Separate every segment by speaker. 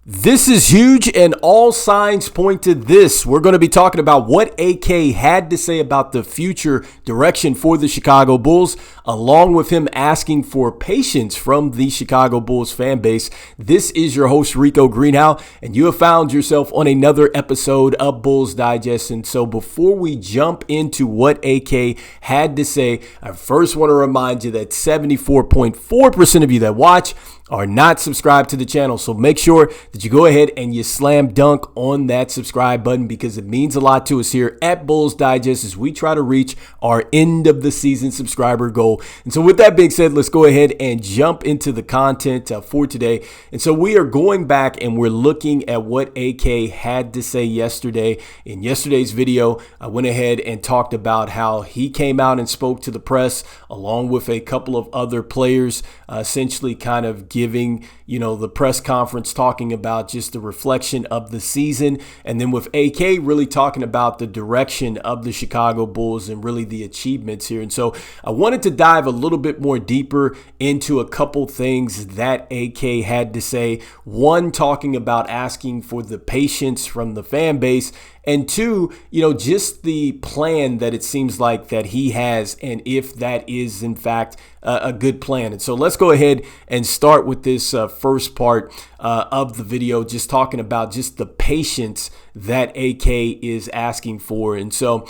Speaker 1: This is huge, and all signs point to this. We're going to be talking about what AK had to say about the future direction for the Chicago Bulls, along with him asking for patience from the Chicago Bulls fan base. This is your host, Rico Greenhowe, and you have found yourself on another episode of Bulls Digest. And so before we jump into what AK had to say, I first want to remind you that 74.4% of you that watch are not subscribed to the channel. So make sure that you go ahead and you slam dunk on that subscribe button, because it means a lot to us here at Bulls Digest as we try to reach our end of the season subscriber goal. And so with that being said, let's go ahead and jump into the content for today. And so we are going back and we're looking at what AK had to say yesterday. In yesterday's video, I went ahead and talked about how he came out and spoke to the press along with a couple of other players, essentially kind of giving, the press conference, talking about just the reflection of the season. And then with AK really talking about the direction of the Chicago Bulls and really the achievements here. And so I wanted to dive a little bit more deeper into a couple things that AK had to say. One, talking about asking for the patience from the fan base. And two, just the plan that it seems like that he has, and if that is in fact a good plan. And so let's go ahead and start with this first part of the video, just talking about just the patience that AK is asking for. And so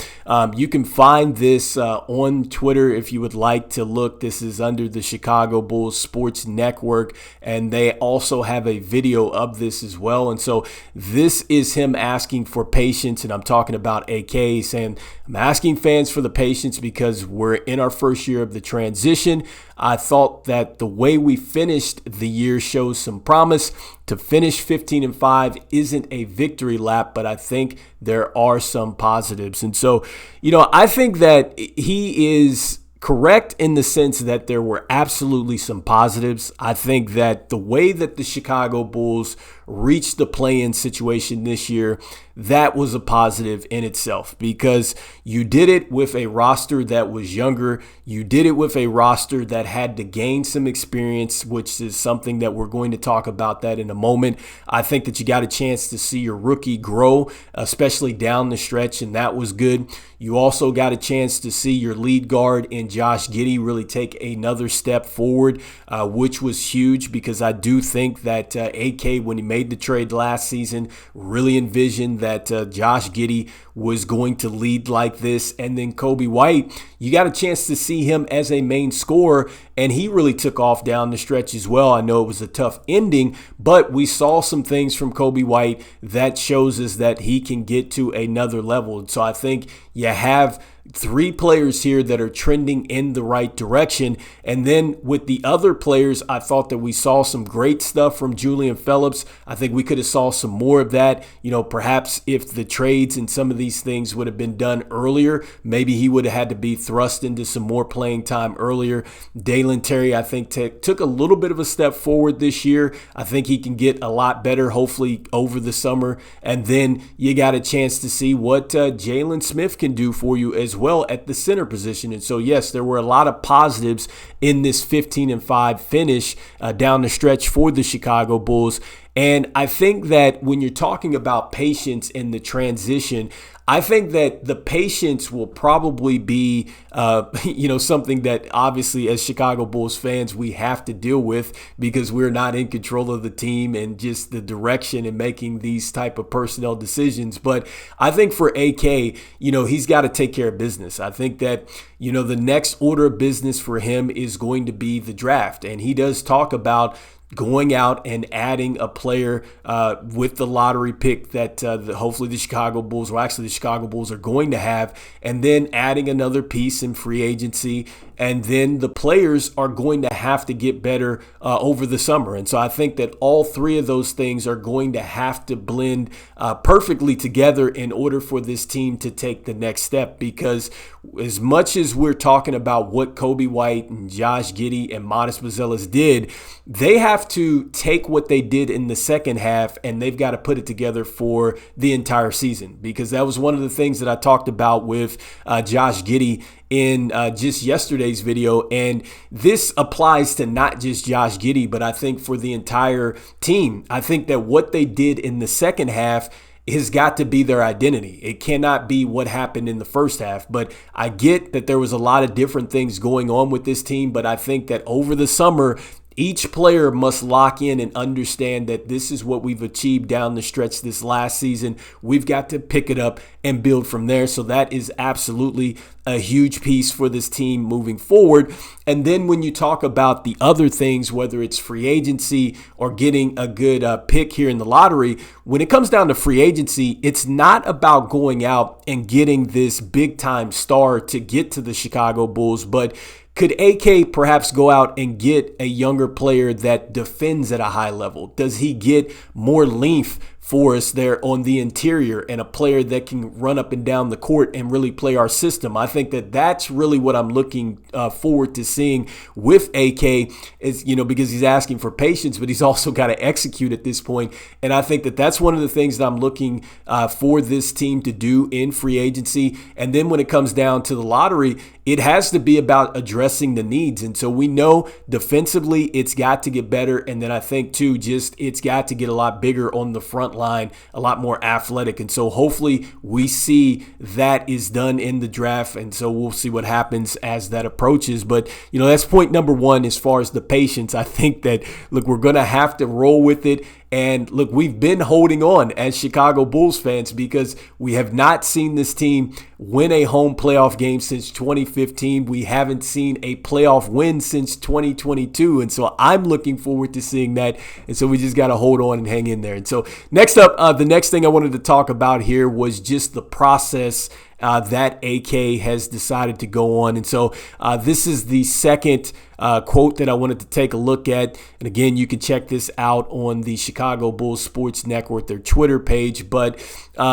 Speaker 1: you can find this on Twitter if you would like to look. This is under the Chicago Bulls Sports Network, and they also have a video of this as well. And so this is him asking for patience. And I'm talking about AK saying, I'm asking fans for the patience because we're in our first year of the transition. I thought that the way we finished the year shows some promise. To finish 15-5 isn't a victory lap, but I think there are some positives. And so, I think that he is correct in the sense that there were absolutely some positives. I think that the way that the Chicago Bulls reached the play-in situation this year, that was a positive in itself, because you did it with a roster that was younger. You did it with a roster that had to gain some experience, which is something that we're going to talk about that in a moment. I think that you got a chance to see your rookie grow, especially down the stretch, and that was good. You also got a chance to see your lead guard in Josh Giddey really take another step forward, which was huge, because I do think that AK, when he made the trade last season, really envisioned that Josh Giddey was going to lead like this. And then Coby White, you got a chance to see him as a main scorer, and he really took off down the stretch as well. I know it was a tough ending, but we saw some things from Coby White that shows us that he can get to another level. And so I think you have three players here that are trending in the right direction. And then with the other players, I thought that we saw some great stuff from Julian Phillips. I think we could have saw some more of that. Perhaps if the trades and some of these things would have been done earlier, maybe he would have had to be thrust into some more playing time earlier. Dalen Terry, I think, took a little bit of a step forward this year. I think he can get a lot better, hopefully, over the summer. And then you got a chance to see what Jalen Smith can do for you as well at the center position. And so, yes, there were a lot of positives in this 15-5 finish down the stretch for the Chicago Bulls. And I think that when you're talking about patience in the transition, I think that the patience will probably be, something that obviously as Chicago Bulls fans we have to deal with, because we're not in control of the team and just the direction and making these type of personnel decisions. But I think for AK, he's got to take care of business. I think that, the next order of business for him is going to be the draft. And he does talk about going out and adding a player with the lottery pick that hopefully the Chicago Bulls, or actually the Chicago Bulls, are going to have, and then adding another piece in free agency. And then the players are going to have to get better over the summer. And so I think that all three of those things are going to have to blend perfectly together in order for this team to take the next step. Because as much as we're talking about what Coby White and Josh Giddey and Modest Buzelis did, they have to take what they did in the second half and they've got to put it together for the entire season. Because that was one of the things that I talked about with Josh Giddey in just yesterday's video. And this applies to not just Josh Giddey, but I think for the entire team. I think that what they did in the second half has got to be their identity. It cannot be what happened in the first half. But I get that there was a lot of different things going on with this team, but I think that over the summer, each player must lock in and understand that this is what we've achieved down the stretch this last season. We've got to pick it up and build from there. So that is absolutely a huge piece for this team moving forward. And then when you talk about the other things, whether it's free agency or getting a good pick here in the lottery, when it comes down to free agency, it's not about going out and getting this big time star to get to the Chicago Bulls, but could AK perhaps go out and get a younger player that defends at a high level? Does he get more length for us there on the interior and a player that can run up and down the court and really play our system? I think that that's really what I'm looking forward to seeing with AK is, because he's asking for patience, but he's also got to execute at this point. And I think that that's one of the things that I'm looking for this team to do in free agency. And then when it comes down to the lottery, it has to be about addressing the needs. And so we know defensively it's got to get better. And then I think too, just it's got to get a lot bigger on the front line, a lot more athletic. And so hopefully we see that is done in the draft. And so we'll see what happens as that approaches. But, that's point number one as far as the patience. I think that, look, we're going to have to roll with it. And look, we've been holding on as Chicago Bulls fans because we have not seen this team win a home playoff game since 2015. We haven't seen a playoff win since 2022. And so I'm looking forward to seeing that. And so we just got to hold on and hang in there. And so next up, the next thing I wanted to talk about here was just the process that AK has decided to go on. And so this is the second quote that I wanted to take a look at. And again, you can check this out on the Chicago Bulls Sports Network, their Twitter page. But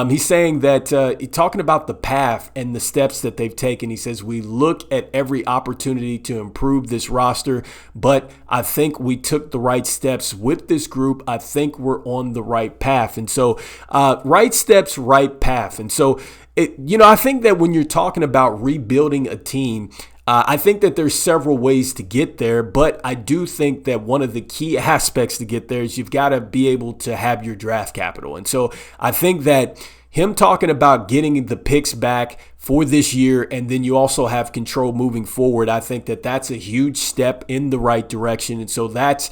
Speaker 1: he's saying that, talking about the path and the steps that they've taken, he says, we look at every opportunity to improve this roster, but I think we took the right steps with this group. I think we're on the right path. And so right steps, right path. And so I think that when you're talking about rebuilding a team, I think that there's several ways to get there, but I do think that one of the key aspects to get there is you've got to be able to have your draft capital. And so I think that him talking about getting the picks back for this year, and then you also have control moving forward, I think that that's a huge step in the right direction. And so that's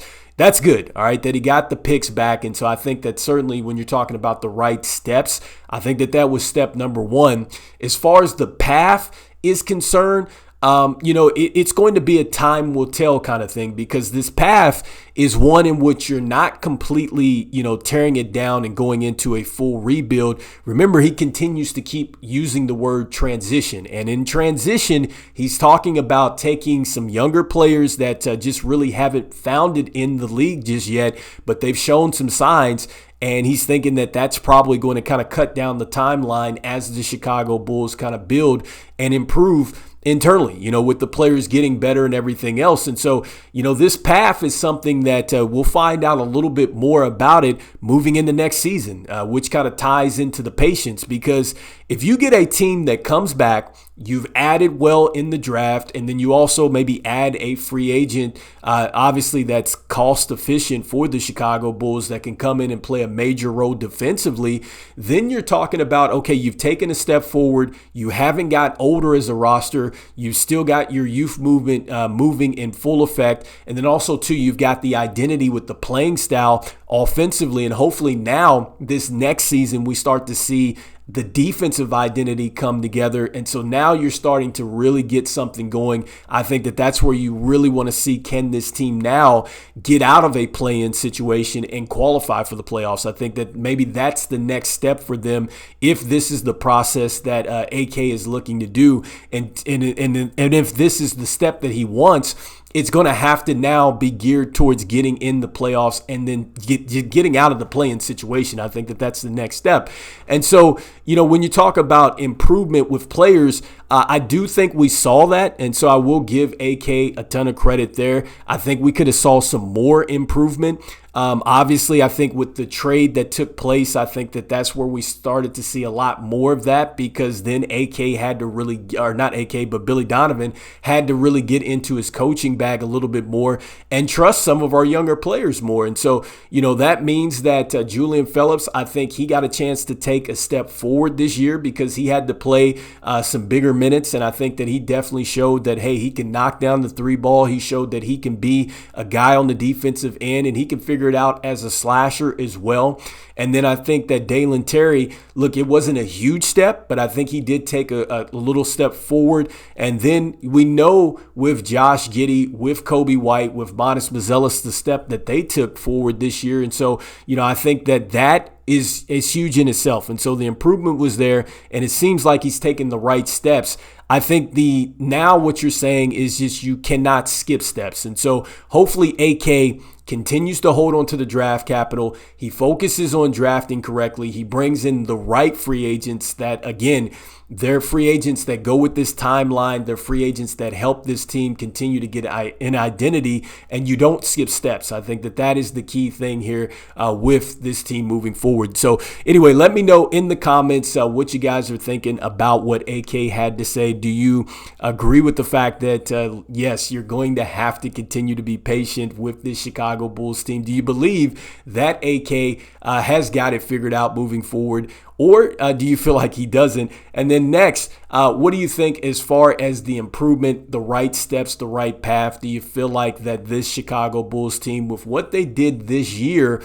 Speaker 1: good, all right, that he got the picks back. And so I think that certainly when you're talking about the right steps, I think that was step number one. As far as the path is concerned, it's going to be a time will tell kind of thing, because this path is one in which you're not completely, tearing it down and going into a full rebuild. Remember, he continues to keep using the word transition. And in transition, he's talking about taking some younger players that just really haven't found it in the league just yet, but they've shown some signs. And he's thinking that that's probably going to kind of cut down the timeline as the Chicago Bulls kind of build and improve internally, with the players getting better and everything else. And so, this path is something that we'll find out a little bit more about it moving into next season, which kind of ties into the patience, because if you get a team that comes back, you've added well in the draft, and then you also maybe add a free agent, obviously that's cost efficient for the Chicago Bulls that can come in and play a major role defensively, then you're talking about, okay, you've taken a step forward, you haven't got older as a roster, you've still got your youth movement moving in full effect, and then also too, you've got the identity with the playing style offensively, and hopefully now this next season we start to see the defensive identity come together. And so now you're starting to really get something going. I think that that's where you really want to see, can this team now get out of a play-in situation and qualify for the playoffs? I think that maybe that's the next step for them if this is the process that AK is looking to do. And if this is the step that he wants, it's going to have to now be geared towards getting in the playoffs and then getting out of the play-in situation. I think that that's the next step. And so, when you talk about improvement with players, I do think we saw that, and so I will give AK a ton of credit there. I think we could have saw some more improvement. Obviously, I think with the trade that took place, I think that's where we started to see a lot more of that, because then AK had to really, or not AK, but Billy Donovan had to really get into his coaching bag a little bit more and trust some of our younger players more. And so, that means that Julian Phillips, I think he got a chance to take a step forward this year because he had to play some bigger minutes. And I think that he definitely showed that, hey, he can knock down the three ball. He showed that he can be a guy on the defensive end, and he can figure it out as a slasher as well. And then I think that Dalen Terry, look, it wasn't a huge step, but I think he did take a little step forward. And then we know with Josh Giddey, with Kobe White, with Modest Buzelis, the step that they took forward this year. And so, I think that is huge in itself. And so the improvement was there, and it seems like he's taking the right steps. I think now what you're saying is just you cannot skip steps. And so hopefully AK continues to hold on to the draft capital. He focuses on drafting correctly. He brings in the right free agents that, again, they're free agents that go with this timeline. They're free agents that help this team continue to get an identity, and you don't skip steps. I think that is the key thing here with this team moving forward. So anyway, let me know in the comments what you guys are thinking about what AK had to say. Do you agree with the fact that, yes, you're going to have to continue to be patient with this Chicago Bulls team? Do you believe that AK has got it figured out moving forward? Or do you feel like he doesn't? And then next, what do you think as far as the improvement, the right steps, the right path? Do you feel like that this Chicago Bulls team, with what they did this year,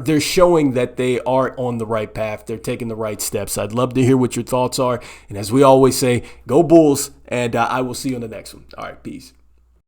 Speaker 1: they're showing that they are on the right path? They're taking the right steps. I'd love to hear what your thoughts are. And as we always say, go Bulls, and I will see you on the next one. All right, peace.